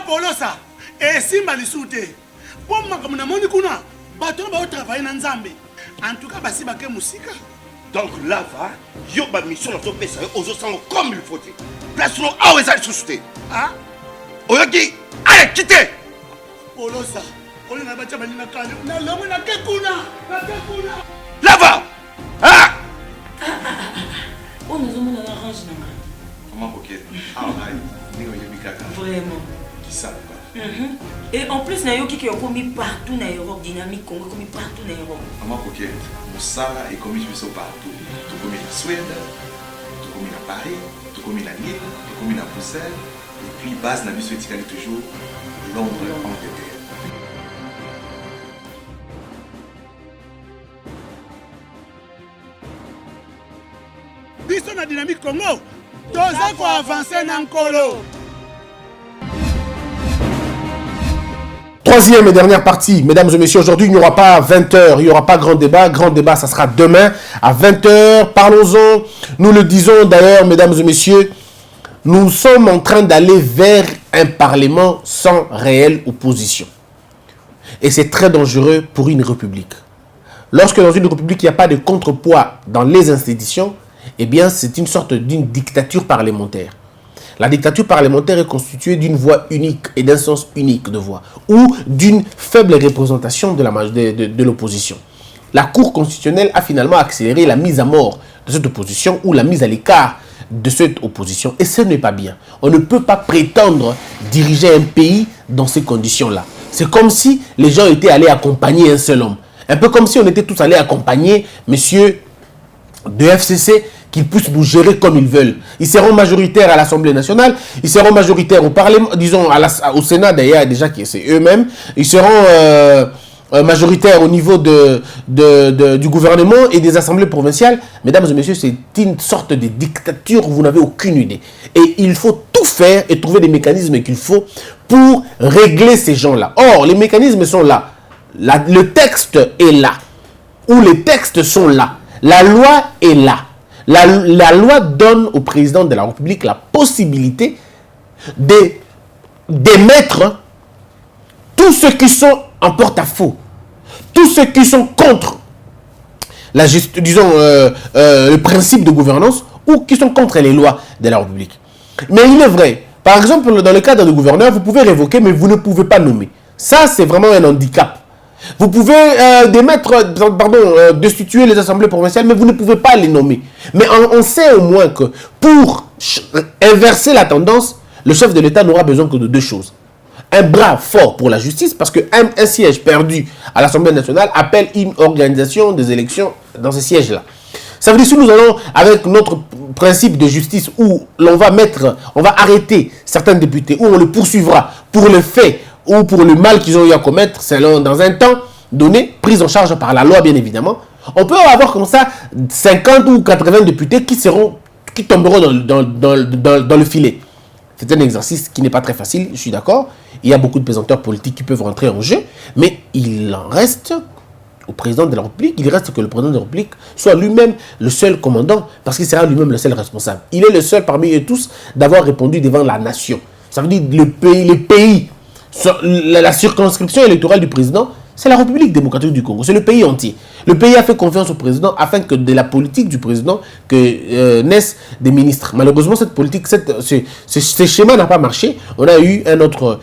Polosa, et Simba Lissoute. Pour moi, comme on a kuna, bateau va travailler dans Zambé. En tout cas, si baké musique. Donc là, va, yo ba mission dans ton pays, aux autres comme il faut. Place nous à où est-ce souté. Ah? Oyoki, allez, quittez. Polosa, on est là-bas, on a l'homme na kekuna. Là-bas. Ah! On nous a mis dans la range. Comment ok? Ah, vraiment. Qui ça? Et en plus, il y a qui ont commis partout dans l'Europe, dynamique, Congo, commis partout dans l'Europe. Comment ok? Moussala est commis partout. Tout commis en Suède, tout commis à Paris, tout commis à Lille, tout commis à Bruxelles. Et puis, base n'a vu toujours Londres, Angleterre. Biso na dynamique Congo, toza ko avancer na nkolo. Troisième et dernière partie, mesdames et messieurs, aujourd'hui il n'y aura pas 20h, il n'y aura pas grand débat. Grand débat, ça sera demain à 20h. Parlons-en, nous le disons d'ailleurs, mesdames et messieurs, nous sommes en train d'aller vers un parlement sans réelle opposition. Et c'est très dangereux pour une république. Lorsque dans une république, il n'y a pas de contrepoids dans les institutions, eh bien, c'est une sorte d'une dictature parlementaire. La dictature parlementaire est constituée d'une voix unique et d'un sens unique de voix, ou d'une faible représentation de l'opposition. La Cour constitutionnelle a finalement accéléré la mise à mort de cette opposition ou la mise à l'écart de cette opposition. Et ce n'est pas bien. On ne peut pas prétendre diriger un pays dans ces conditions-là. C'est comme si les gens étaient allés accompagner un seul homme. Un peu comme si on était tous allés accompagner monsieur de FCC, qu'ils puissent nous gérer comme ils veulent. Ils seront majoritaires à l'Assemblée nationale, ils seront majoritaires au Parlement, disons au Sénat d'ailleurs, déjà c'est eux-mêmes, ils seront majoritaires au niveau du gouvernement et des assemblées provinciales. Mesdames et messieurs, c'est une sorte de dictature, vous n'avez aucune idée. Et il faut tout faire et trouver des mécanismes qu'il faut pour régler ces gens-là. Or, les mécanismes sont là. Le texte est là. Ou les textes sont là. La loi est là. La loi donne au président de la République la possibilité d'émettre tous ceux qui sont en porte-à-faux, tous ceux qui sont contre le principe de gouvernance ou qui sont contre les lois de la République. Mais il est vrai, par exemple, dans le cadre du gouverneur, vous pouvez révoquer, mais vous ne pouvez pas nommer. Ça, c'est vraiment un handicap. Vous pouvez destituer les assemblées provinciales, mais vous ne pouvez pas les nommer. Mais on sait au moins que pour inverser la tendance, le chef de l'État n'aura besoin que de deux choses. Un bras fort pour la justice, parce qu'un siège perdu à l'Assemblée nationale appelle une organisation des élections dans ces sièges-là. Ça veut dire que si nous allons avec notre principe de justice où on va arrêter certains députés, où on les poursuivra pour le fait ou pour le mal qu'ils ont eu à commettre, selon dans un temps donné, prise en charge par la loi bien évidemment, on peut avoir comme ça 50 ou 80 députés qui tomberont dans le filet. C'est un exercice qui n'est pas très facile, je suis d'accord. Il y a beaucoup de pesanteurs politiques qui peuvent rentrer en jeu, mais il en reste au président de la République, il reste que le président de la République soit lui-même le seul commandant, parce qu'il sera lui-même le seul responsable. Il est le seul parmi eux tous d'avoir répondu devant la nation. Ça veut dire les pays, la circonscription électorale du président, c'est la République démocratique du Congo, c'est le pays entier. Le pays a fait confiance au président afin que de la politique du président naissent des ministres. Malheureusement, cette politique, ce schéma n'a pas marché. On a eu un autre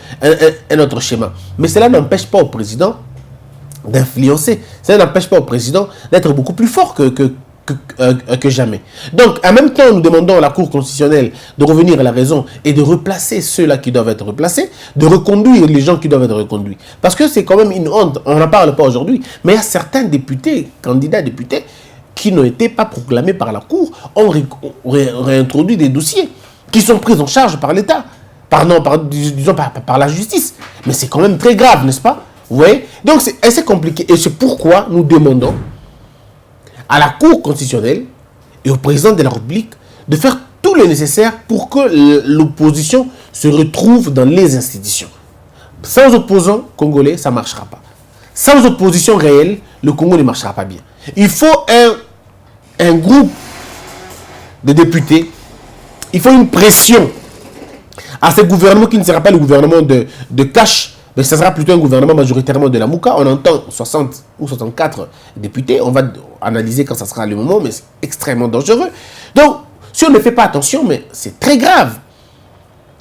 schéma. Mais cela n'empêche pas au président d'influencer. Cela n'empêche pas au président d'être beaucoup plus fort que jamais. Donc, en même temps, nous demandons à la Cour constitutionnelle de revenir à la raison et de replacer ceux-là qui doivent être replacés, de reconduire les gens qui doivent être reconduits. Parce que c'est quand même une honte, on n'en parle pas aujourd'hui, mais il y a certains députés, candidats députés, qui n'ont été pas proclamés par la Cour, ont réintroduit des dossiers qui sont pris en charge par l'État, par la justice. Mais c'est quand même très grave, n'est-ce pas? Vous voyez? Donc, c'est assez compliqué. Et c'est pourquoi nous demandons à la Cour constitutionnelle et au président de la République de faire tout le nécessaire pour que l'opposition se retrouve dans les institutions. Sans opposants congolais, ça ne marchera pas. Sans opposition réelle, le Congo ne marchera pas bien. Il faut un groupe de députés, il faut une pression à ce gouvernement qui ne sera pas le gouvernement de cash, mais ce sera plutôt un gouvernement majoritairement de la Mouka. On entend 60 ou 64 députés. On va analyser quand ça sera le moment, mais c'est extrêmement dangereux. Donc, si on ne fait pas attention, mais c'est très grave.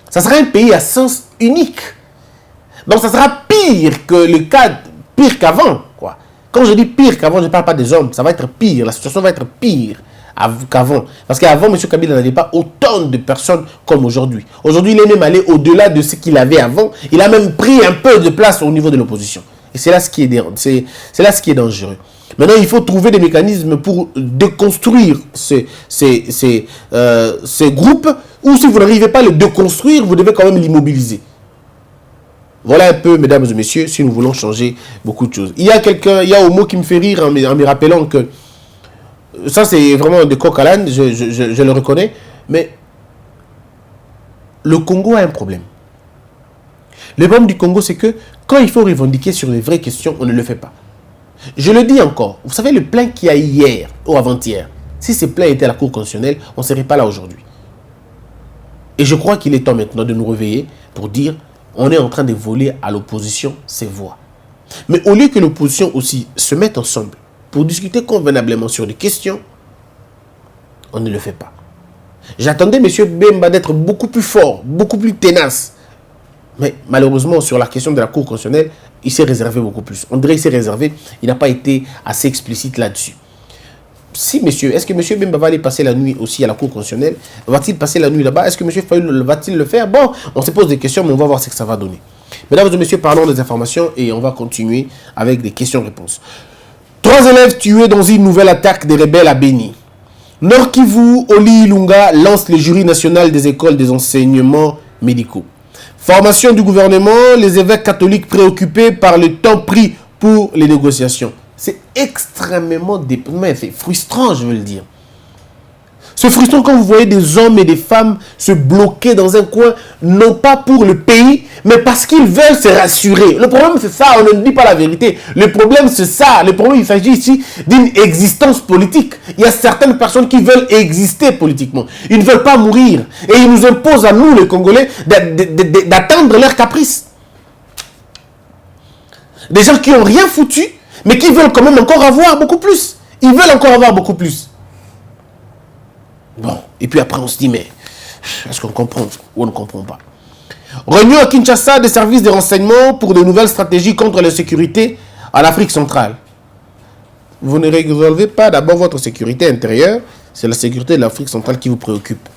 Ça sera un pays à sens unique. Donc, ça sera pire que le cas, pire qu'avant, quoi. Quand je dis pire qu'avant, je ne parle pas des hommes. Ça va être pire. La situation va être pire qu'avant. Parce qu'avant, M. Kabila n'avait pas autant de personnes comme aujourd'hui. Aujourd'hui, il est même allé au-delà de ce qu'il avait avant. Il a même pris un peu de place au niveau de l'opposition. Et c'est là ce qui est dangereux. Maintenant, il faut trouver des mécanismes pour déconstruire ces groupes. Ou si vous n'arrivez pas à le déconstruire, vous devez quand même l'immobiliser. Voilà un peu, mesdames et messieurs, si nous voulons changer beaucoup de choses. Il y a un mot qui me fait rire en me rappelant que ça, c'est vraiment de coq à l'âne, je le reconnais. Mais le Congo a un problème. Le problème du Congo, c'est que quand il faut revendiquer sur les vraies questions, on ne le fait pas. Je le dis encore. Vous savez, le plein qu'il y a hier ou avant-hier, si ce plein était à la Cour constitutionnelle, on ne serait pas là aujourd'hui. Et je crois qu'il est temps maintenant de nous réveiller pour dire on est en train de voler à l'opposition ses voix. Mais au lieu que l'opposition aussi se mette ensemble pour discuter convenablement sur des questions, on ne le fait pas. J'attendais M. Bemba d'être beaucoup plus fort, beaucoup plus tenace. Mais malheureusement, sur la question de la Cour constitutionnelle, il s'est réservé beaucoup plus. On dirait qu'il s'est réservé, il n'a pas été assez explicite là-dessus. Si, monsieur, est-ce que M. Bemba va aller passer la nuit aussi à la Cour constitutionnelle? Va-t-il passer la nuit là-bas? Est-ce que M. Fayoul va-t-il le faire? Bon, on se pose des questions, mais on va voir ce que ça va donner. Mesdames et messieurs, parlons des informations et on va continuer avec des questions-réponses. 3 élèves tués dans une nouvelle attaque des rebelles à Béni. Nord Kivu, Oli Ilunga lance le jury national des écoles des enseignements médicaux. Formation du gouvernement, les évêques catholiques préoccupés par le temps pris pour les négociations. C'est extrêmement déprimant, c'est frustrant, je veux le dire. C'est frustrant quand vous voyez des hommes et des femmes se bloquer dans un coin, non pas pour le pays, mais parce qu'ils veulent se rassurer. Le problème, c'est ça, on ne dit pas la vérité. Le problème, c'est ça. Le problème, il s'agit ici d'une existence politique. Il y a certaines personnes qui veulent exister politiquement. Ils ne veulent pas mourir. Et ils nous imposent à nous, les Congolais, d'atteindre leurs caprices. Des gens qui n'ont rien foutu, mais qui veulent quand même encore avoir beaucoup plus. Ils veulent encore avoir beaucoup plus. Bon, et puis après on se dit, mais est-ce qu'on comprend ou on ne comprend pas? Réunion à Kinshasa des services de renseignement pour de nouvelles stratégies contre la sécurité en Afrique centrale. Vous ne résolvez pas d'abord votre sécurité intérieure, c'est la sécurité de l'Afrique centrale qui vous préoccupe.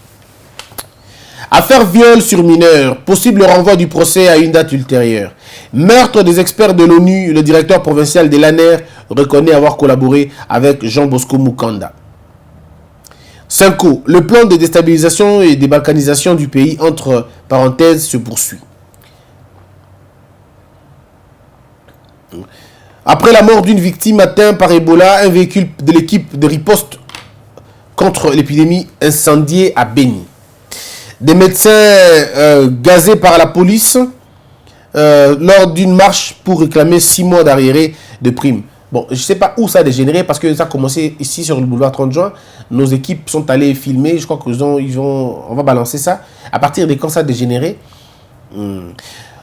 Affaire viol sur mineur, possible renvoi du procès à une date ultérieure. Meurtre des experts de l'ONU, le directeur provincial de l'ANER reconnaît avoir collaboré avec Jean Bosco Mukanda. 5. Le plan de déstabilisation et de balkanisation du pays, entre parenthèses, se poursuit. Après la mort d'une victime atteinte par Ebola, un véhicule de l'équipe de riposte contre l'épidémie incendié à Béni. Des médecins gazés par la police lors d'une marche pour réclamer 6 mois d'arriérés de primes. Bon, je ne sais pas où ça a dégénéré parce que ça a commencé ici sur le boulevard 30 juin. Nos équipes sont allées filmer. Je crois on va balancer ça. À partir de quand ça a dégénéré,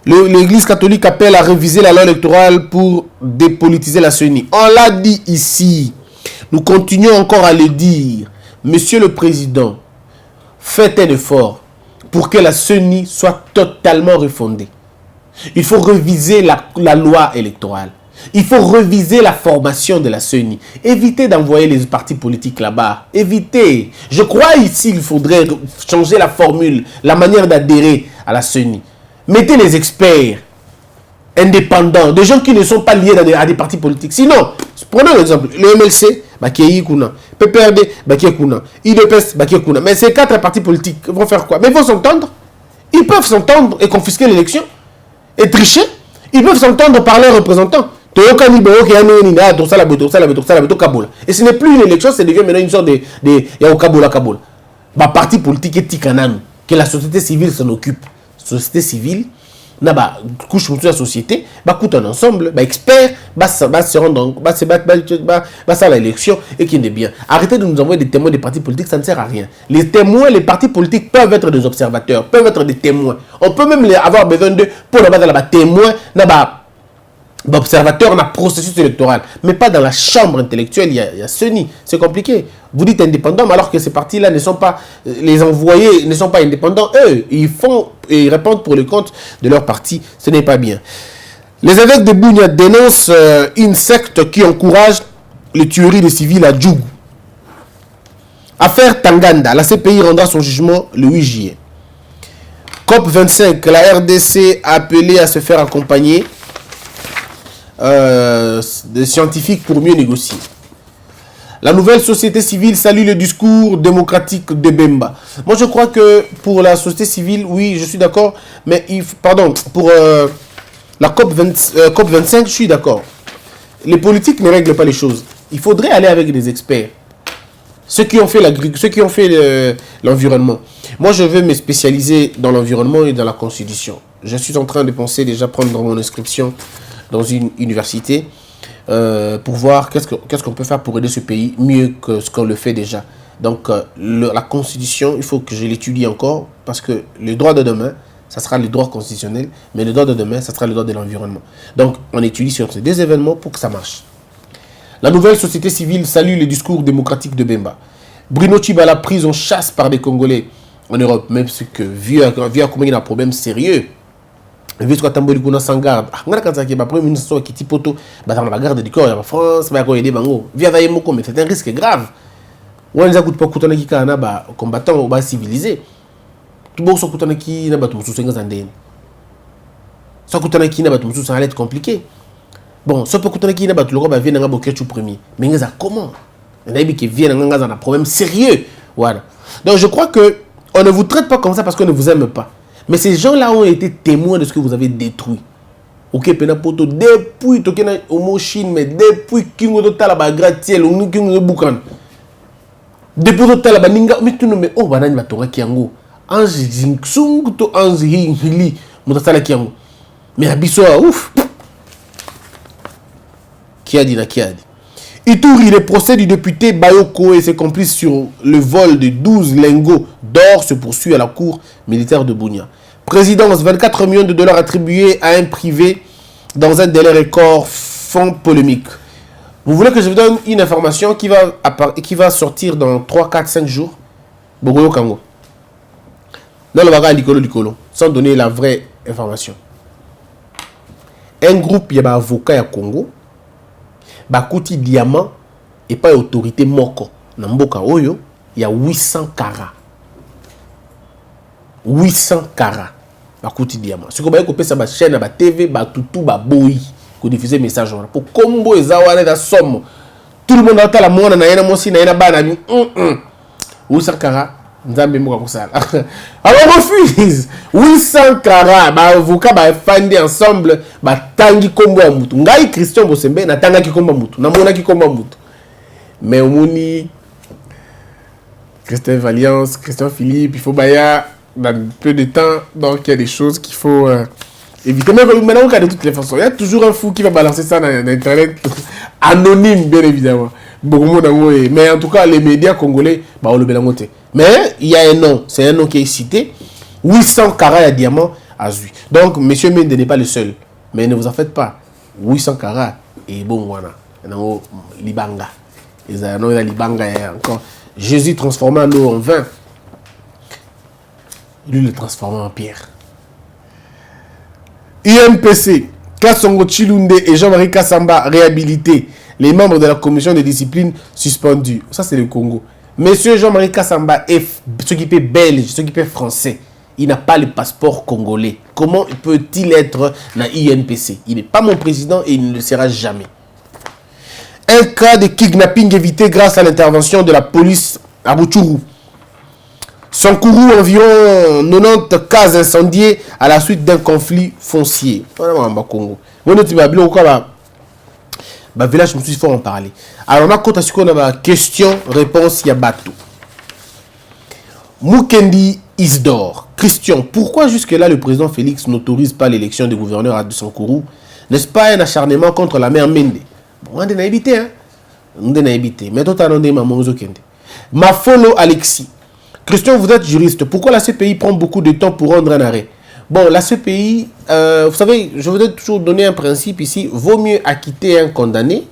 l'Église catholique appelle à réviser la loi électorale pour dépolitiser la CENI. On l'a dit ici. Nous continuons encore à le dire. Monsieur le Président, faites un effort pour que la CENI soit totalement refondée. Il faut réviser la loi électorale. Il faut reviser la formation de la CENI. Évitez d'envoyer les partis politiques là-bas. Évitez. Je crois ici qu'il faudrait changer la formule, la manière d'adhérer à la CENI. Mettez les experts indépendants, des gens qui ne sont pas liés à des partis politiques. Sinon, prenons l'exemple. Le MLC, Bakiei Kuna. PPRD, Bakiei Kuna. IDPS, Bakiei Kuna. Mais ces 4 partis politiques vont faire quoi? Mais ils vont s'entendre. Ils peuvent s'entendre et confisquer l'élection et tricher. Ils peuvent s'entendre par leurs représentants. Et ce n'est plus une élection, c'est devient maintenant une sorte de Kabola. Parti politique et Tikanan, que la société civile s'en occupe. La société civile na ba couche de la société, ba coûte ensemble, ba expert, ba se rendre, ba ça l'élection et qui est bien. Arrêtez de nous envoyer des témoins des partis politiques, ça ne sert à rien. Les témoins, les partis politiques peuvent être des observateurs, peuvent être des témoins. On peut même avoir besoin d'eux pour la témoin, na ba observateur dans le processus électoral, mais pas dans la chambre intellectuelle. Il y a Sony, c'est compliqué. Vous dites indépendants, alors que ces partis-là ne sont pas, les envoyés ne sont pas indépendants. Eux, ils répondent pour le compte de leur parti. Ce n'est pas bien. Les évêques de Bunia dénoncent une secte qui encourage les tueries des civils à Djougou. Affaire Tanganda, la CPI rendra son jugement le 8 juillet. COP25, la RDC a appelé à se faire accompagner des scientifiques pour mieux négocier. La nouvelle société civile salue le discours démocratique de Bemba. Moi, je crois que pour la société civile, oui, je suis d'accord. Mais, pour la COP25, je suis d'accord. Les politiques ne règlent pas les choses. Il faudrait aller avec des experts. Ceux qui ont fait l'environnement. Moi, je veux me spécialiser dans l'environnement et dans la constitution. Je suis en train de penser déjà prendre mon inscription dans une université pour voir qu'est-ce qu'on peut faire pour aider ce pays mieux que ce qu'on le fait déjà. Donc, la constitution, il faut que je l'étudie encore parce que le droit de demain, ça sera le droit constitutionnel, mais le droit de demain, ça sera le droit de l'environnement. Donc, on étudie sur ces deux événements pour que ça marche. La nouvelle société civile salue le discours démocratique de Bemba. Bruno Tshibala pris en chasse par des Congolais en Europe, même si que vu à comment il y a un problème sérieux. Vu que Tamboli kuna sans garde, ngana kanza ki ba premier ministre qui tipoto ba dans la garde du corps en France ba ko aider bango. Via va yemoko mais c'est un risque grave. On les a coûte pas coûtona ki kana ba combattant ba civilisé. Tout bon so coûtona ki na ba tout sous ngazandene. So coûtona ki na ba tout sous ça allait être compliqué. Bon, so peut coûtona ki na ba tout le ba vient nga bokechu premier. Mais ngaza comment? On a dit que vient nga un problème sérieux. Voilà. Donc je crois que on ne vous traite pas comme ça parce qu'on ne vous aime pas. Mais ces gens-là ont été témoins de ce que vous avez détruit. Ok, penapoto depuis tokena homo Chine, mais depuis kingo totala ba gratiel, on kingo bukan. Depuis totala ba ninga, mais tu me oh banani batonga kiango. Ange jingsung to ange hili, mutasala kiango. Mais abiso ouf. Qui a dit. Ituri, le procès du député Bayoko et ses complices sur le vol de 12 lingots d'or se poursuit à la cour militaire de Bunia. Présidence, 24 millions de dollars attribués à un privé dans un délai record, fond polémique. Vous voulez que je vous donne une information qui va sortir dans 3, 4, 5 jours? Bogoyo Kango. Dans le bagage Likolo, sans donner la vraie information. Un groupe, il y a un avocat à Congo. Bakuti diamant et pas autorité moko na mboka oyo il y a 800 carats 800 carats bakuti diamant ce que ba ko pesa ba chaîne ba TV ba tutu ba boy ko diffuser message pour combo ezawana da somme tout le monde a la mona na yena mosi na yena bana mi 800 carats nzambe mboka ko sala alors on refuse 800 carats ba avocat ba fandi ensemble ba tangi kombo ya mutu ngai Christian Bosembe na tanga ki kombo mutu na mona ki kombo mutu mais omoni Christian Valiance, Christian Philippe, il faut baya dans peu de temps, donc il y a des choses qu'il faut éviter. Mais maintenant, de toutes les façons, il y a toujours un fou qui va balancer ça dans Internet, anonyme bien évidemment. Mais en tout cas, les médias congolais, bah, on le bélangote. Mais il y a un nom, c'est un nom qui est cité, 800 carats à diamant à Zui. Donc, monsieur Mende n'est pas le seul. Mais ne vous en faites pas, 800 carats, et bon, voilà, Libanga. Il y a Libanga encore. Jésus transforma l'eau en vin. Lui le transforma en pierre. IMPC, Kassongo Chilunde et Jean-Marie Kassamba réhabilités. Les membres de la commission de discipline suspendus. Ça, c'est le Congo. Monsieur Jean-Marie Kassamba est s'occuper belge, s'occuper français. Il n'a pas le passeport congolais. Comment peut-il être dans INPC? Il n'est pas mon président et il ne le sera jamais. Un cas de kidnapping évité grâce à l'intervention de la police à Butshuru. Sankourou, environ 90 cases incendiées à la suite d'un conflit foncier. Voilà, Congo. Village, je me suis fait en parler. Alors, on a question-réponse, il y a Batou. Mukendi Isdor, Christian, pourquoi jusque-là le président Félix n'autorise pas l'élection des gouverneurs à Sankourou? N'est-ce pas un acharnement contre la mère Mende? Bon, on a évité, hein? On a évité. Mais tout à l'heure, Mafolo Alexis. Christian, vous êtes juriste. Pourquoi la CPI prend beaucoup de temps pour rendre un arrêt? Bon, la CPI, vous savez, je voudrais toujours donner un principe ici. Vaut mieux acquitter un condamné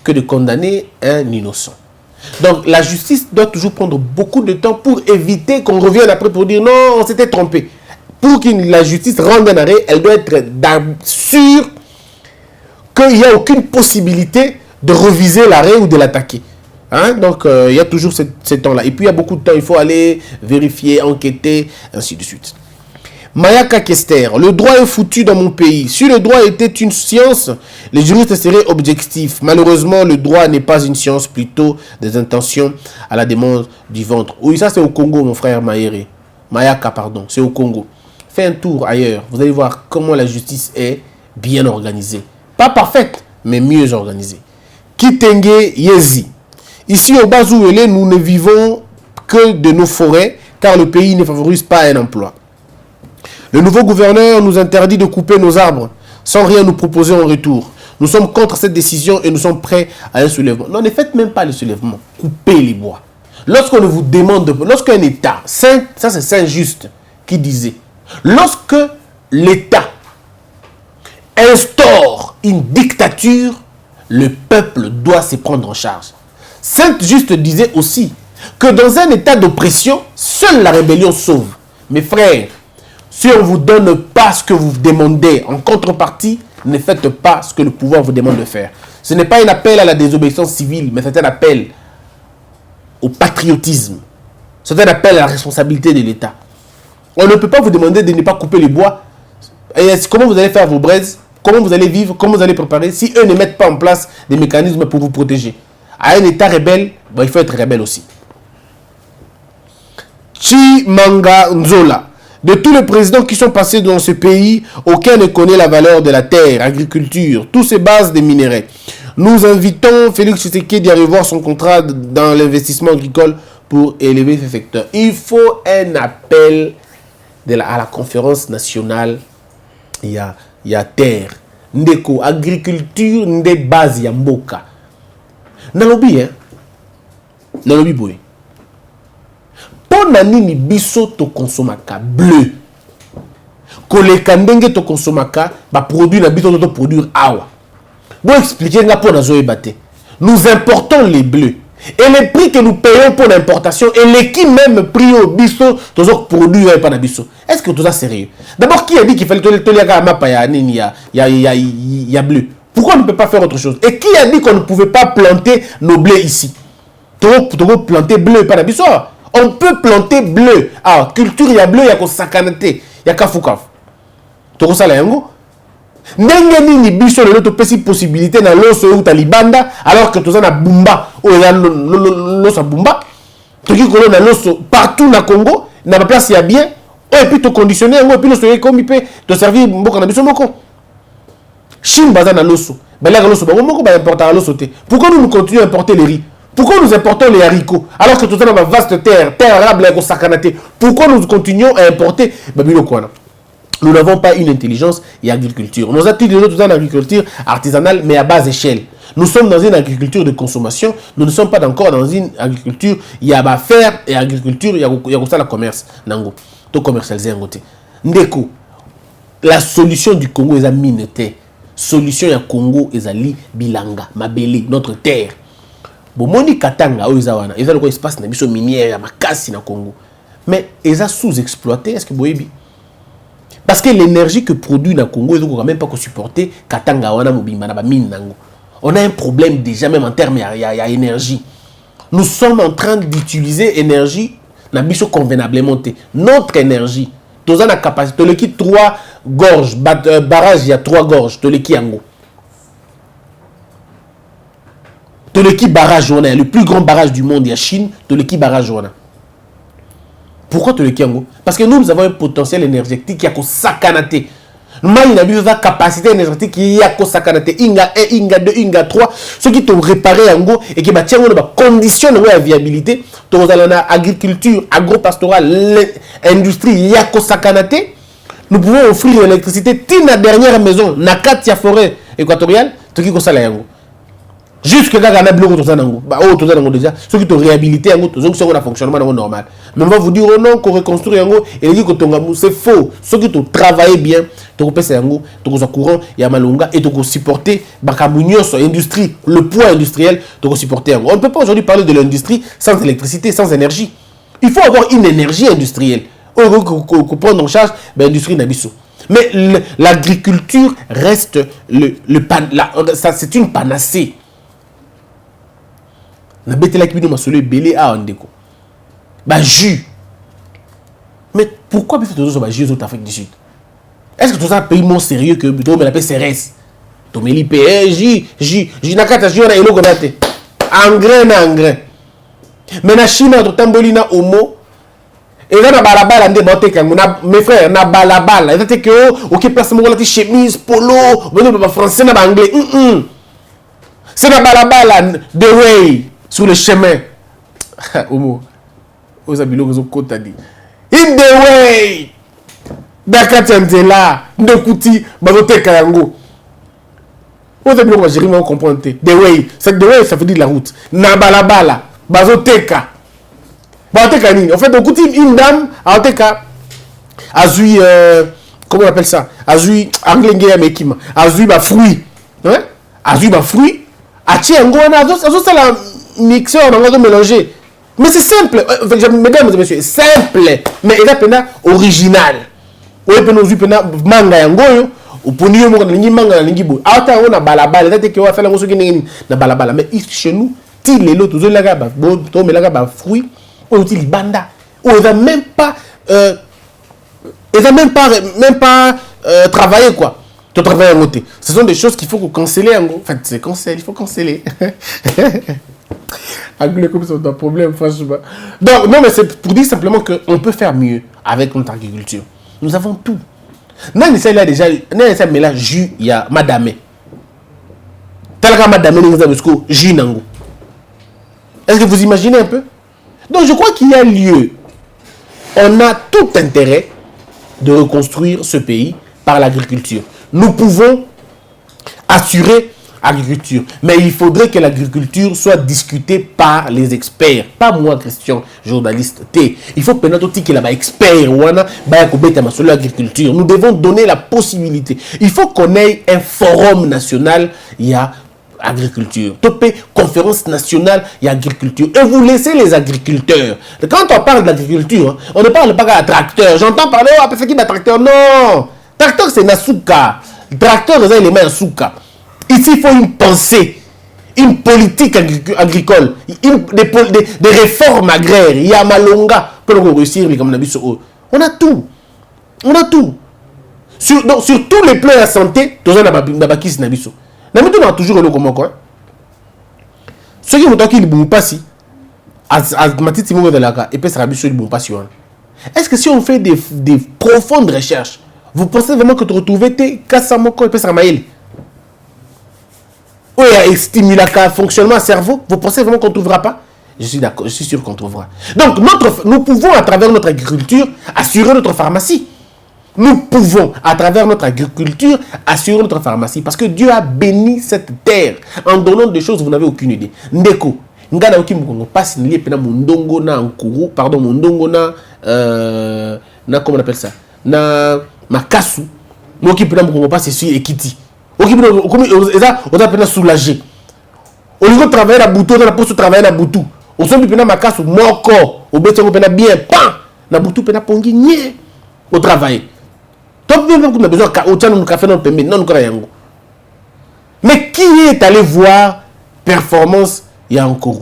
que de condamner un innocent. Donc, la justice doit toujours prendre beaucoup de temps pour éviter qu'on revienne après pour dire non, on s'était trompé. Pour que la justice rende un arrêt, elle doit être sûre qu'il n'y a aucune possibilité de reviser l'arrêt ou de l'attaquer. Hein? Donc, il y a toujours ce temps-là. Et puis, il y a beaucoup de temps. Il faut aller vérifier, enquêter, ainsi de suite. Mayaka Kester, le droit est foutu dans mon pays. Si le droit était une science, les juristes seraient objectifs. Malheureusement, le droit n'est pas une science, plutôt des intentions à la demande du ventre. Oui, ça c'est au Congo, mon frère Mayere. Mayaka, pardon, c'est au Congo. Fais un tour ailleurs. Vous allez voir comment la justice est bien organisée. Pas parfaite, mais mieux organisée. Kitenge Yezi. Ici au Bazouélé, nous ne vivons que de nos forêts, car le pays ne favorise pas un emploi. Le nouveau gouverneur nous interdit de couper nos arbres sans rien nous proposer en retour. Nous sommes contre cette décision et nous sommes prêts à un soulèvement. Non, ne faites même pas le soulèvement. Coupez les bois. Lorsqu'on ne vous demande, lorsqu'un État, ça c'est Saint-Just qui disait, lorsque l'État instaure une dictature, le peuple doit se prendre en charge. Saint-Just disait aussi que dans un état d'oppression, seule la rébellion sauve. Mes frères, si on ne vous donne pas ce que vous demandez en contrepartie, ne faites pas ce que le pouvoir vous demande de faire. Ce n'est pas un appel à la désobéissance civile, mais c'est un appel au patriotisme. C'est un appel à la responsabilité de l'État. On ne peut pas vous demander de ne pas couper les bois. Et comment vous allez faire vos braises? Comment vous allez vivre? Comment vous allez préparer si eux ne mettent pas en place des mécanismes pour vous protéger? À un État rebelle, il faut être rebelle aussi. Chimanga Nzola. De tous les présidents qui sont passés dans ce pays, aucun ne connaît la valeur de la terre, agriculture, tous se basent des minéraux. Nous invitons Félix Tshisekedi à revoir son contrat dans l'investissement agricole pour élever ce secteur. Il faut un appel à la conférence nationale. Il y a terre, ndeko, agriculture, nde base ya mboka. Nalobi, hein? Nalobi boy. Pona nini biso to consomaka bleu. Koleka ndenge to consomaka ba produit na biso to produire awa. Bon expliquer nga pona zo ebate. Nous importons les bleus. Et les prix que nous payons pour l'importation et les qui même prix au biso to produire pas na biso. Est-ce que tout ça sérieux? D'abord qui a dit qu'il fallait to liaka mapa ya nini ya bleu? Pourquoi on ne peut pas faire autre chose? Et qui a dit qu'on ne pouvait pas planter nos blés ici? To planter bleu pas na biso. On peut planter bleu. Ah, culture ya bleu ya ko sakanate, ya kafukaf. Toko sala yango. Ndenge nini biso le to pesi possibilité na loso ou talibanda alors que toza na bumba o ya loso bumba. Toki kolo na loso partout na Congo, na ba place ya bien. Et puis to conditionner yango et puis loso comme peut te servir mboka na biso moko. Chine baza na loso. Bala loso ba moko ba importer loso te. Pourquoi nous continuons à importer les riz? Pourquoi nous importons les haricots alors que tout ça dans ma vaste terre arable et sakanaté? Pourquoi nous continuons à importer babilo kwana? Nous n'avons pas une intelligence et agriculture. Nous avons tous en agriculture artisanale mais à basse échelle. Nous sommes dans une agriculture de consommation. Nous ne sommes pas encore dans une agriculture il y a ba faire et agriculture il y a ça la commerce nango. To commercialiser ngote. Ndeko. La solution du Congo est à minete. Solution ya Congo est à bilanga, mabele, notre terre. Bomoni Katanga o ezawana, eza loko espace na biso minière ya makasi na Congo. Mais eza sous-exploité, est-ce que boyebi? Parce que l'énergie que produit na Congo, ils ont quand même pas que supporter Katanga wana mobimba na ba mine nango. On a un problème déjà même en termes ya énergie. Nous sommes en train d'utiliser énergie na biso convenablement te. Notre énergie, toza na capacité toleki 3 gorges, barrage il y a 3 gorges, toleki yango. Toleki barrage wana, le plus grand barrage du monde, il y a Chine, Toleki barrage wana. Pourquoi Toleki yango? Parce que nous avons un potentiel énergétique qui a sakanaté. mai na biso za capacité énergétique ya ko sakana te inga 1 inga 2 inga 3 ce qui te réparer yango et qui ba tiango na ba condition na viabilité to za na agriculture agro-pastorale industrie ya ko sakana te nous pouvons offrir l'électricité tina dernière maison na katia forêt équatoriale to ki ko sala yango jusque là on a bloqué tout ça nango ba oh tout ça nango déjà ceux qui te réhabilité yango to zo ko na fonctionnement nango normal mais on va vous dire oh non qu'on reconstruire yango et dit que tonga c'est faux ceux qui te travailler bien to ko pesa yango to ko courant ya malonga et to ko supporter ba kamunyo so industrie le poids industriel to ko supporter yango on ne peut pas aujourd'hui parler de l'industrie sans électricité sans énergie il faut avoir une énergie industrielle pour prendre en charge l'industrie nabiso. Mais l'agriculture reste ça c'est une panacée. Na betela ki bino masolo belé a ndeko. Ba jus. Mais pourquoi bien faire ba jus aux Afrique du Sud? Est-ce que tout ça un pays moins sérieux que plutôt mais la paix CRS? To me li jus na kata jus na eloko date. Engrais. Mais na Chine to tambolina omo et là na balabala ndé boté kango na mes frères na balabala et que OK personne mo la chemise polo bon ba français na ba anglais. C'est na balabala de way sur le chemin. Omo. Ozabilo ko kota di. In the way. Dakatenzela ndokuti bazoteka yango. Ozabilo ko gérer on comprendre. The way, c'est the way ça veut dire la route. Na balabala bazoteka. Bazoteka nini? En fait okuti une dame azoteka azui comment on appelle ça? Azui anglais ngé mekima. Azui ba fruit. Hein? Azui ba fruit. Achi yango na azo la mixeur on va mélanger. Mais c'est simple, mesdames et messieurs, simple, mais il a pena original. Ou il peut pena manga yangoyo, ou pour nous on lingi manga na lingi bo. Ata on a balabala, date que on va faire la moso qui na balabala, mais chez nous, ti les lots tous la gaba, bon, to me la gaba fruit, ou ti banda. Ou il va même pas travailler quoi. Tu travailles en côté. Ce sont des choses qu'il faut canceller en gros. En fait, c'est cancel, il faut canceller. Comme ça, on a un problème, franchement. Donc, non, mais c'est pour dire simplement qu'on peut faire mieux avec notre agriculture. Nous avons tout. Nan essaie là déjà, nan essaie mais là jus il y a madame. Talaka madame nous avons jusqu'au jus nango. Est-ce que vous imaginez un peu? Donc je crois qu'il y a lieu. On a tout intérêt de reconstruire ce pays par l'agriculture. Nous pouvons assurer agriculture. Mais il faudrait que l'agriculture soit discutée par les experts. Pas moi, Christian, journaliste. Il faut peut-être qu'il y ait expert. Nous devons donner la possibilité. Il faut qu'on ait un forum national. Il y a agriculture. Topé, conférence nationale, il y a agriculture. Et vous laissez les agriculteurs. Quand on parle d'agriculture, on ne parle pas d'un tracteur. J'entends parler, oh, peut-être qu'il y a un tracteur. Non! Tracteur, c'est Nasuka. Tracteur, c'est les mains Nasuka. Ici, il faut une pensée, une politique agricole, des réformes agraires. Il y a Malonga pour réussir les comme on a tout. On a tout. Sur tous les plans de la santé, on a toujours le comment quoi. Ceux qui m'ont dit qu'ils ne vont pas si, est-ce que si on fait des profondes recherches, vous pensez vraiment que tu retrouves tes Kassamoko et Pesramaïl? Oui, il stimule le fonctionnement du cerveau. Vous pensez vraiment qu'on ne trouvera pas? Je suis d'accord, je suis sûr qu'on trouvera. Donc, nous pouvons, à travers notre agriculture, assurer notre pharmacie. Nous pouvons, à travers notre agriculture, assurer notre pharmacie. Parce que Dieu a béni cette terre en donnant des choses, vous n'avez aucune idée. Ndeko, ngana oki mukongo passe nié pena mondongo na nkuru, pardon, mondongo na comment on appelle ça? Na makasu. Moki pena mukongo passe sur Ekiti. On a soulagé. Au lieu de travailler à Boutou, on a pour travailler à Boutou. On s'en pena makasu moko, au béton pena bien pan, na Boutou pena pongi nie au travail. Donc nous avons besoin de café dans le pembe, non nous yango. Mais qui est allé voir performance ya encore?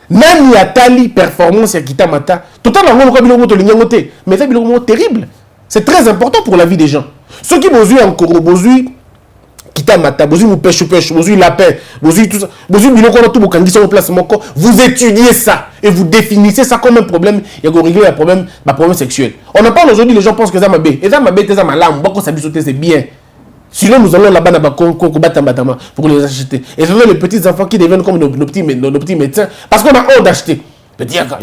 Nani atali performance ya Kitamata. Total on ko to linyangote, mais c'est terrible. C'est très important pour la vie des gens. Ceux qui besoin encore besoin Kita mata, vous pêche, vous lapin, vous tout ça, vous biloko tout vous candidat au place moko, vous étudiez ça et vous définissez ça comme un problème, il y a régler un problème sexuel. On en parle aujourd'hui, les gens pensent que ça m'a bé, et ça m'a bé, ça m'a lame, beaucoup ça sauter c'est bien. Sinon nous allons là-bas pour les acheter. Et c'est les petits enfants qui deviennent comme nos petits médecins parce qu'on a honte d'acheter. Petit yaka,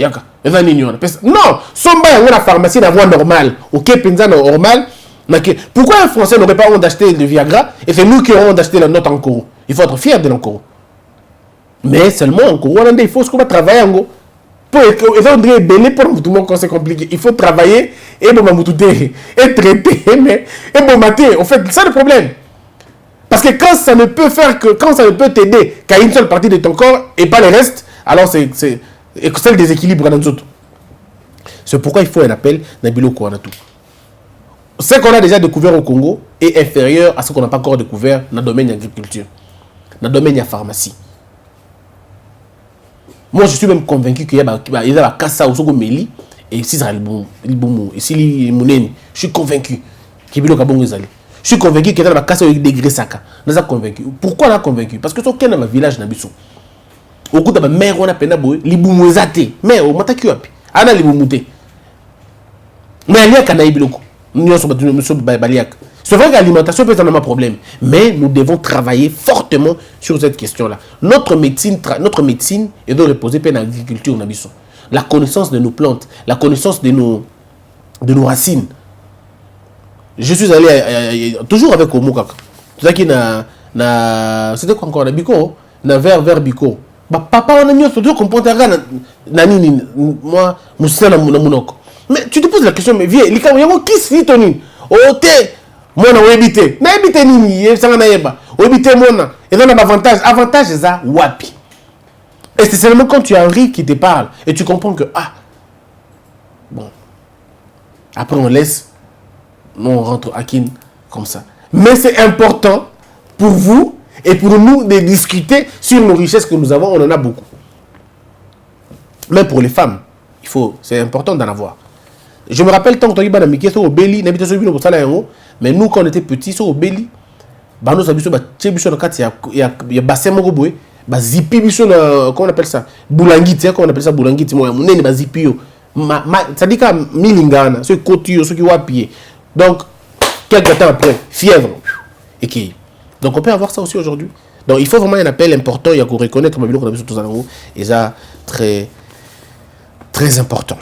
non, somba la pharmacie n'a voie normale. OK, penza normal. Pourquoi un Français n'aurait pas honte d'acheter le Viagra et c'est nous qui aurons d'acheter la note en cours? Il faut être fier de l'encours. Mais seulement en cours, il faut qu'on va travailler en gros. Pour tout le monde, c'est compliqué. Il faut travailler et et traiter, mais et bon mater. En fait, c'est le problème. Parce que quand ça ne peut t'aider qu'à une seule partie de ton corps et pas le reste, alors c'est le déséquilibre dans autres. C'est pourquoi il faut un appel Nabilo Kouanatou. Ce qu'on a déjà découvert au Congo est inférieur à ce qu'on n'a pas encore découvert dans le domaine de l'agriculture, dans le domaine de la pharmacie. Moi, je suis même convaincu qu'il y a un Kassa au Sogo Meli et si ça et si Mouneni. Je suis convaincu qu'il y a un Je suis convaincu qu'il y a un Kassa au degré Saka. Nous sommes convaincus. Pourquoi on a convaincu? Parce que c'est un village Nabiso. Au coup de la mère, on a peine à boire, les boumouezate. Mais on m'a taqué. On a les boumouté. Mais il y a un biloko. C'est vrai que l'alimentation peut être un problème, mais nous devons travailler fortement sur cette question-là. Notre médecine est de reposer sur l'agriculture. La connaissance de nos plantes, la connaissance de nos racines. Je suis allé toujours avec Omukaka. C'était quoi encore? La Biko, na vers Biko. Papa, on a mis toujours qu'on peut nani moi, Moussa Monoko. Mais tu te poses la question, mais viens, les cas, qui s'y tonne? Oh, t'es, moi, on a évité. On a évité nini, ça n'a pas. On a évité mon. Et on a un avantage. Avantage, c'est ça, wapi. Et c'est seulement quand tu as Henri qui te parle et tu comprends que, bon. Après, on laisse, on rentre à Kin comme ça. Mais c'est important pour vous et pour nous de discuter sur nos richesses que nous avons. On en a beaucoup. Même pour les femmes, c'est important d'en avoir. Je me rappelle tant que tu as dit que au Béli, mais nous quand on était petits, au Béli, nous avions il y a bassin mogoboé, zipi comment on appelle ça, boulangiti, comment on appelle ça boulangiti, moi mon nez zipi ça dit qu'à milingana, ce côté, ce qui va pied. Donc quelques temps après, fièvre et qui. Donc on peut avoir ça aussi aujourd'hui. Donc il faut vraiment un appel important, il y a qu'on reconnaître ma vidéo qu'on a vu sur tous les angles et ça très très important.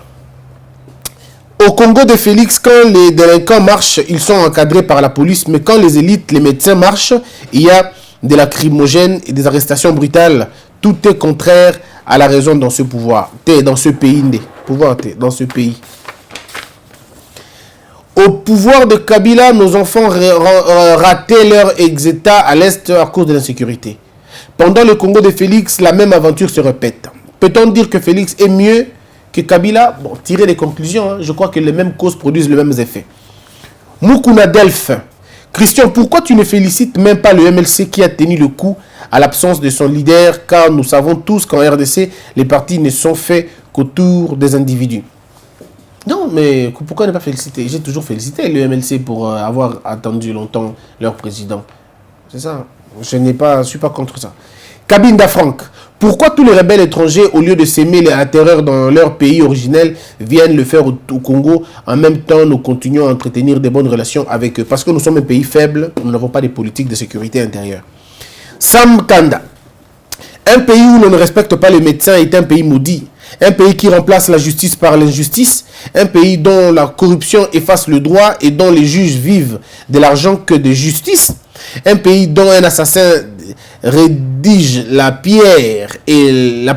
Au Congo de Félix, quand les délinquants marchent, ils sont encadrés par la police, mais quand les élites, les médecins marchent, il y a des lacrymogènes et des arrestations brutales. Tout est contraire à la raison dans ce pouvoir. Dans ce pays, dans ce pays. Au pouvoir de Kabila, nos enfants rataient leur exéta à l'Est à cause de l'insécurité. Pendant le Congo de Félix, la même aventure se répète. Peut-on dire que Félix est mieux que Kabila? Bon, tirer les conclusions, je crois que les mêmes causes produisent les mêmes effets. Moukouna Delph. Christian, pourquoi tu ne félicites même pas le MLC qui a tenu le coup à l'absence de son leader? Car nous savons tous qu'en RDC, les partis ne sont faits qu'autour des individus. Non, mais pourquoi ne pas féliciter? J'ai toujours félicité le MLC pour avoir attendu longtemps leur président. C'est ça. Je ne suis pas contre ça. Kabinda Franck. Pourquoi tous les rebelles étrangers, au lieu de s'aimer la terreur dans leur pays originel, viennent le faire au Congo? En même temps, nous continuons à entretenir des bonnes relations avec eux. Parce que nous sommes un pays faible, nous n'avons pas de politique de sécurité intérieure. Sam Kanda. Un pays où l'on ne respecte pas les médecins est un pays maudit. Un pays qui remplace la justice par l'injustice. Un pays dont la corruption efface le droit et dont les juges vivent de l'argent que de justice. Un pays dont un assassin rédige la prière et la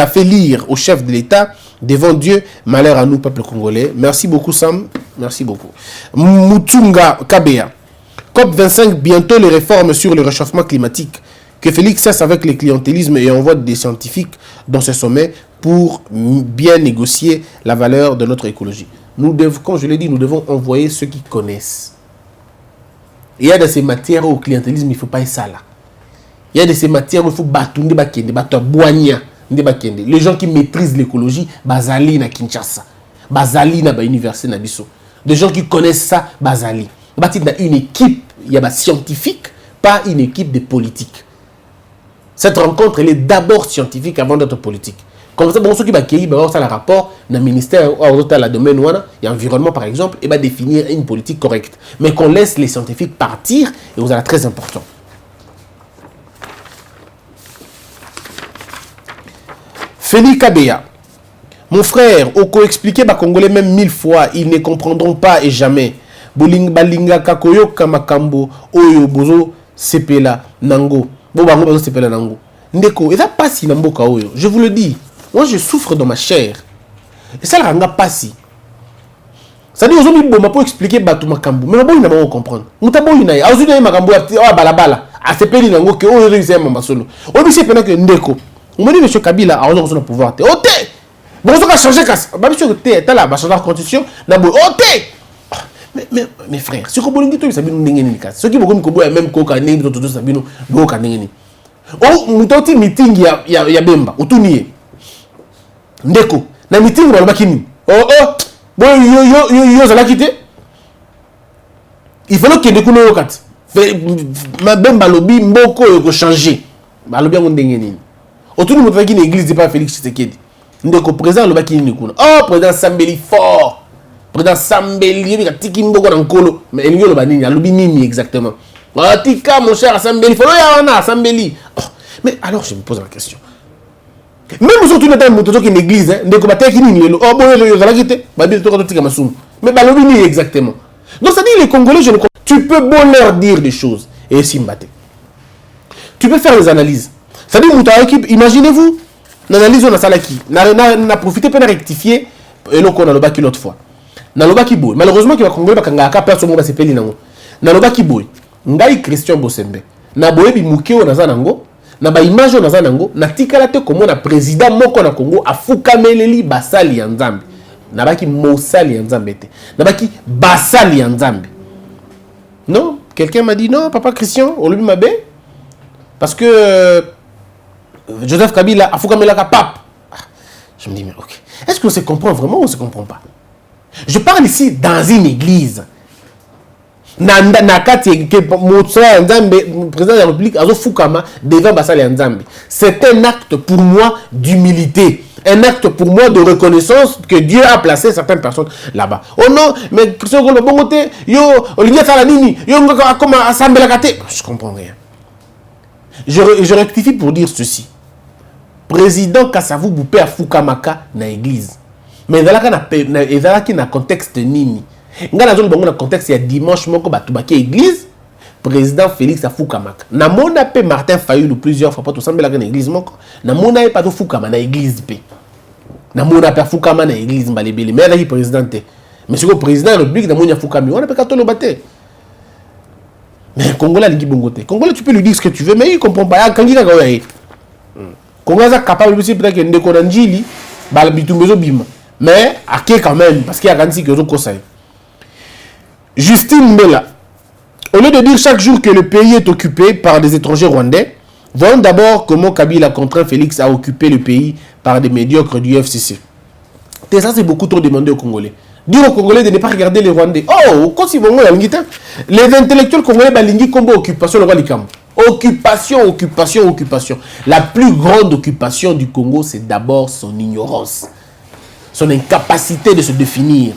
fait lire au chef de l'État devant Dieu. Malheur à nous, peuple congolais. Merci beaucoup, Sam. Merci beaucoup. Mutunga Kabea. COP25, bientôt les réformes sur le réchauffement climatique. Que Félix cesse avec le clientélisme et envoie des scientifiques dans ce sommet pour bien négocier la valeur de notre écologie. Comme je l'ai dit, nous devons envoyer ceux qui connaissent. Il y a de ces matières où au clientélisme, il ne faut pas être ça là. Il y a de ces matières où il faut battre, les gens qui maîtrisent l'écologie, Bazali na Kinshasa, Bazali na ba université na biso. Des gens qui connaissent ça, Bazali. Bâtir une équipe il y a des scientifiques, pas une équipe de politiques. Cette rencontre, elle est d'abord scientifique avant d'être politique. Comme ça, bon, ceux qui va avoir ça le rapport dans le ministère, dans la domaine où il y a environnement par exemple, et va définir une politique correcte. Mais qu'on laisse les scientifiques partir, et vous allez très important. Félix Kabea. Mon frère, Oko expliqué ba Congolais même 1000 fois, ils ne comprendront pas et jamais. Balinga kakoyo kamakambo oyo bozo sepela nango. Bo bango bozo sepela nango. Ndeko, et ça passe na mboka oyo. Je vous le dis, moi je souffre dans ma chair. Et ça ranga passi. Ça dit aujourd'hui bon pour expliquer batu makambo, mais bon il n'a pas comprendre. Mutabo ina ya, azuni makambo ya balabala. A sepeli nango ke oyo réussir mamba solo. Obi sepela que ndeko. On me dit monsieur Kabila a aujourd'hui son pouvoir. Ote. Bon, on va changer casse. Bah, monsieur, t'es là, bah, changer la constitution. D'abord, mes frères, ce que vous voulez dire, c'est bien n'engagez pas. Ce qui vous dit, même coca n'engagez pas, c'est bien coca n'engagez pas. Oh, nous avons meeting ya Bemba, au tout nier. Ndeko, na meeting va le bakini. Bon, yo ça l'a quitté. Il faut que Ndeko no kat. Ma Bemba lobby mboko yo changer. Ba lobby on n'engagez pas. Au tout nous qui l'église c'est pas Félix Tshisekedi. Ndeko président le baki ni kuna. Oh président Sambeli fort. Président Sambeli il a tiki mboko na nkolo. Mais il y a le bani, il nini exactement. Ah tika mon cher Sambeli, faut ya wana Sambeli. Mais alors je me pose la question. Même surtout dans une moto qui une église, ndeko ba teki nini lelo. Oh boyo yo zala kité. Ba bi to tika masumu. Mais ba lobi ni exactement. Donc ça dit les Congolais je ne comprends. Tu peux bon leur dire des choses et simbate. Tu peux faire des analyses. Ça dit muta équipe, imaginez-vous l'analyse on a salaki n'a profité pour rectifier et l'on a le baki l'autre fois na le baki boy malheureusement qui va congolais bakanga ka personne va se peli nango na le baki boy ngai Christian Bosembe na boye bi mukeo na zanango na ba image na zanango na tikala te comme na président moko na Congo afukameleli basali ya nzambe na baki mosali ya nzambe te na baki basali ya nzambe. Non, quelqu'un m'a dit non papa Christian on lui mabe parce que Joseph Kabila a foutu la pape. Je me dis, mais ok. Est-ce qu'on se comprend vraiment ou on ne se comprend pas? Je parle ici dans une église. Président de la République, c'est un acte pour moi d'humilité. Un acte pour moi de reconnaissance que Dieu a placé certaines personnes là-bas. Oh non, mais Christian Golo Bongote, yo, Olivier Salanini, yo, comment assembler la kate? Je comprends rien. Je rectifie pour dire ceci. Président Kassavou Boupé a Foukamaka na église. Mais dans le contexte nini. Dans le contexte, il y a dimanche, moko batubaki église. Président Félix a Foukamaka. Na mona pe Martin Fayulu plusieurs fois pour tout sembler la église moko. Na mona pas tout Foukama na église pe. Na mona pe Foukama na église mbalebele. Mais là il président te. Mais ce que président de la République na mona Foukami, on a pas katolo baté. Mais Congolais lingi bongote. Congolais tu peux lui dire ce que tu veux mais il comprend pas. Kangira ka oyaye. Congolais est capable aussi peut-être que ndeko na njili ba bitumbezo bima. Mais aké quand même parce qu'il y a garanti que zo conseil. Justine Mbela. Au lieu de dire chaque jour que le pays est occupé par des étrangers rwandais, voyons d'abord comment Kabila contraint Félix à occuper le pays par des médiocres du FCC. Et ça, c'est beaucoup trop demandé aux Congolais. Dire aux Congolais de ne pas regarder les Rwandais. Oh, quand ils vont les intellectuels congolais, balingi combo occupation, le roi Likam. Occupation, occupation, occupation. La plus grande occupation du Congo, c'est d'abord son ignorance. Son incapacité de se définir.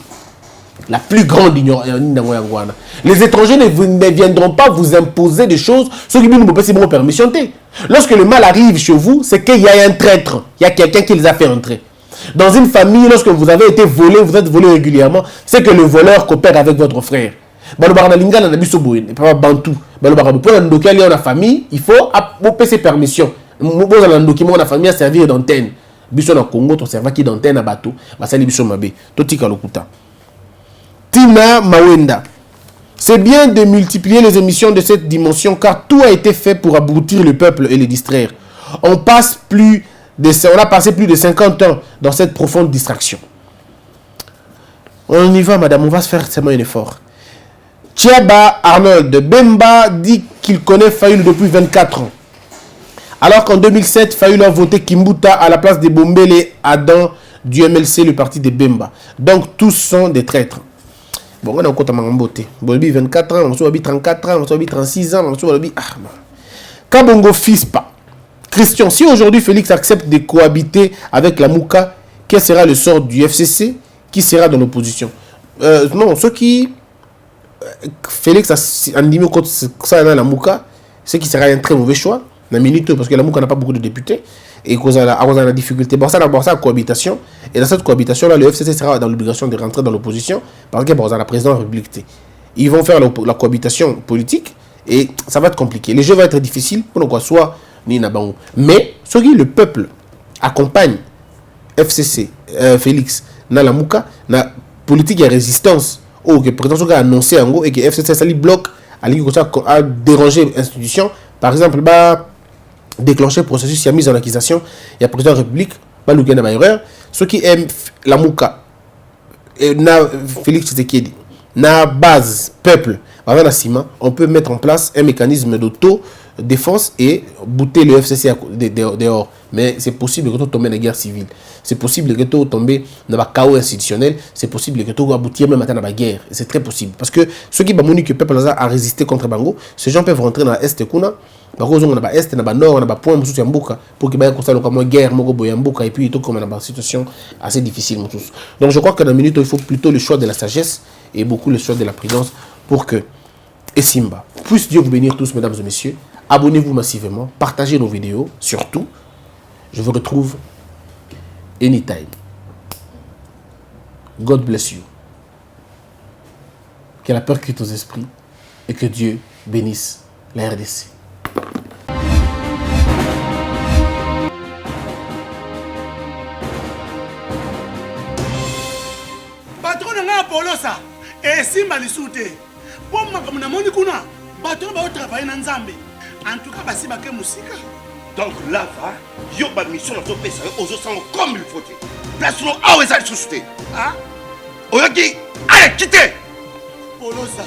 La plus grande ignorance. Les étrangers ne viendront pas vous imposer des choses, ceux qui ne peuvent pas permission. Lorsque le mal arrive chez vous, c'est qu'il y a un traître. Il y a quelqu'un qui les a fait entrer. Dans une famille, lorsque vous avez été volé, vous êtes volé régulièrement, c'est que le voleur coopère avec votre frère. Dans la famille, il faut apporter ses permissions. Dans la famille, à servir d'antenne. Biso na Congo, ton serveur qui d'antenne à bateau, basali biso mabe. Totika lokuta. Tina Mawenda. C'est bien de multiplier les émissions de cette dimension car tout a été fait pour abrutir le peuple et les distraire. On a passé plus de 50 ans dans cette profonde distraction. On y va, madame, on va se faire seulement un effort. Thiaba Arnold Bemba dit qu'il connaît Fayulu depuis 24 ans. Alors qu'en 2007, Fayulu a voté Kimbuta à la place de Bombele Adam du MLC, le parti de Bemba. Donc tous sont des traîtres. Bon, on a encore Tamangombote. Bolobi 24 ans, on a 34 ans, on a 36 ans, on a ah, Kabongo Fispa. Christian, si aujourd'hui Félix accepte de cohabiter avec la Mouka, quel sera le sort du FCC? Qui sera dans l'opposition? Non, ceux qui... Félix a animé contre ça dans la Mouka, c'est qui sera un très mauvais choix. La minute, parce que la Mouka n'a pas beaucoup de députés. Et cause à la difficulté. Bon, ça d'abord ça cohabitation. Et dans cette cohabitation là, le FCC sera dans l'obligation de rentrer dans l'opposition parce que bon, la présidence de la République. Ils vont faire la cohabitation politique et ça va être compliqué. Les jeux vont être difficiles pour nous soit ni Nabango. Mais ce qui le peuple accompagne FCC Félix dans la Mouka, la politique de résistance ou que le président a annoncé en gros et que FCC ça lui bloque à déranger l'institution. Par exemple, déclencher le processus, il y a mise en accusation, il y a le président de la République, ceux qui aiment la Mouka, Félix Tshisekedi, na base, peuple, on peut mettre en place un mécanisme d'auto-défense et bouter le FCC dehors. Mais c'est possible que tu tombes dans la guerre civile. C'est possible que tu tombes dans le chaos institutionnel. C'est possible que tu aboutir même à la guerre. C'est très possible. Parce que ceux qui ont que le peuple a résisté contre Bango, ces gens peuvent rentrer dans l'Est Kuna. Par contre, on a l'Est, on a le Nord, on a le point de Mbuka pour qu'il y ait une guerre, et puis il y a une situation assez difficile. Donc je crois que dans la minute, il faut plutôt le choix de la sagesse et beaucoup le choix de la prudence pour que Esimba puisse Dieu vous bénir tous, mesdames et messieurs. Abonnez-vous massivement, partagez nos vidéos, surtout. Je vous retrouve anytime. God bless you. Que la peur quitte aux esprits et que Dieu bénisse la RDC. Patron nga Polosa esimba lisute. Pour makambo na moni kuna bato ba travailler na Nzambe. En tout cas basi ba ke musika. Donc là va yo ba mission na to pesa ozo sango comme il faut. Place no awe za susute. Ah? Oyoki, allez quittez. Polosa,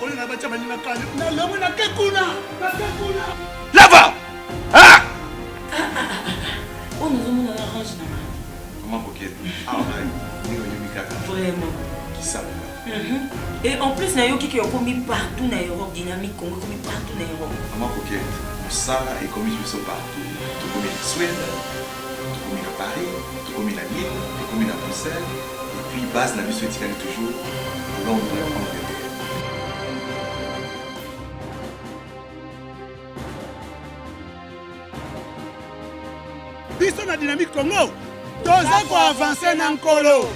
on a bacha manina kali. Na lomo na ke kuna. Na ke kuna. Là va. Ah! Oh, nous avons un arrange na. Comment coquette? Ah ouais. Ni au Yumikaka. Vraiment. Qui ça? Et en plus, na yo qui a commis partout na Europe, dynamique Congo commis partout na Europe. Comment coquette? Ça est commis partout. Tout comme en Suède, tout comme à Paris, tout comme à Lille, tout comme à Bruxelles. Et puis base na mission éthique toujours Londres, Angleterre. Biso na dynamique Congo, toza ko avancer na nkolo.